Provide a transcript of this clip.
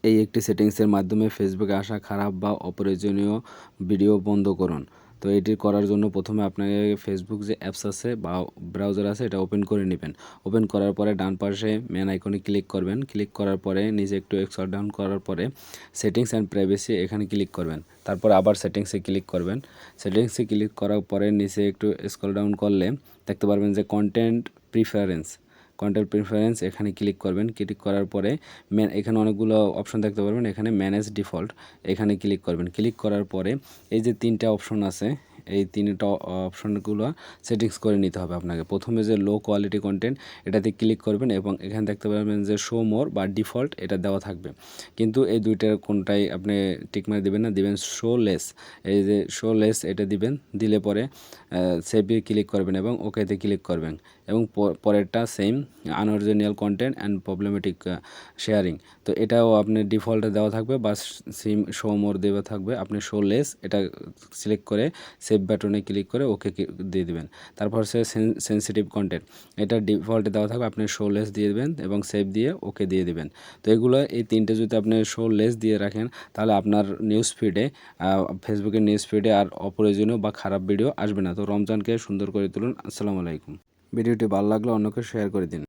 এই একটি সেটিংসের মাধ্যমে ফেসবুকে আসা খারাপ বা অপ্রয়োজনীয় ভিডিও বন্ধ করুন। তো এটি করার জন্য প্রথমে আপনাকে ফেসবুক যে অ্যাপস আছে বা ব্রাউজার আছে এটা ওপেন করে নেবেন। ওপেন করার পরে ডান পাশে মেন আইকনে ক্লিক করবেন। ক্লিক করার পরে নিচে একটু স্ক্রল ডাউন করার পরে সেটিংস অ্যান্ড প্রাইভেসি এখানে ক্লিক করবেন। তারপর আবার সেটিংসে ক্লিক করবেন। সেটিংসে ক্লিক করার পরে নিচে একটু স্ক্রল ডাউন করলে দেখতে পারবেন যে কন্টেন্ট প্রিফারেন্স এখানে ক্লিক করবেন। ক্লিক করার পরে এখানে অনেকগুলো অপশন দেখতে পারবেন। এখানে ম্যানেজ ডিফল্ট এখানে ক্লিক করবেন। ক্লিক করার পরে এই যে তিনটা অপশন আছে, এই তিনটা অপশনগুলো সেটিংস করে নিতে হবে আপনাকে। প্রথমে যে লো কোয়ালিটি কন্টেন্ট এটাতে ক্লিক করবেন এবং এখানে দেখতে পারবেন যে শো মোর বা ডিফল্ট এটা দেওয়া থাকবে, কিন্তু এই দুইটার কোনটাই আপনি টিকমার্ক দিবেন না, দিবেন শো লেস। এই যে শো লেস এটা দিবেন, দিলে পরে সেভে ক্লিক করবেন এবং ওকেতে ক্লিক করবেন এবং পরেরটা same unoriginal content and problematic sharing. তো এটাও আপনি ডিফল্টে দেওয়া থাকবে বা সিম শো মোর দেওয়া থাকবে। আপনি শো লেস এটা সিলেক্ট করে সেভ বাটনে ক্লিক করে ওকে দিয়ে দিবেন। তারপর সে সেন্সিটিভ কন্টেন্ট এটা ডিফল্টে দেওয়া থাকবে, আপনি শো লেস দিয়ে দেবেন এবং সেভ দিয়ে ওকে দিয়ে দিবেন। তো এগুলো এই তিনটে যদি আপনি শো লেস দিয়ে রাখেন তাহলে আপনার নিউজ ফিডে ফেসবুকের নিউজ ফিডে আর অপ্রয়োজনীয় বা খারাপ ভিডিও আসবে না। তো রমজানকে সুন্দর করে তুলুন। আসসালামু আলাইকুম। ভিডিওটি ভালো লাগলে অন্যকে শেয়ার করে দিন।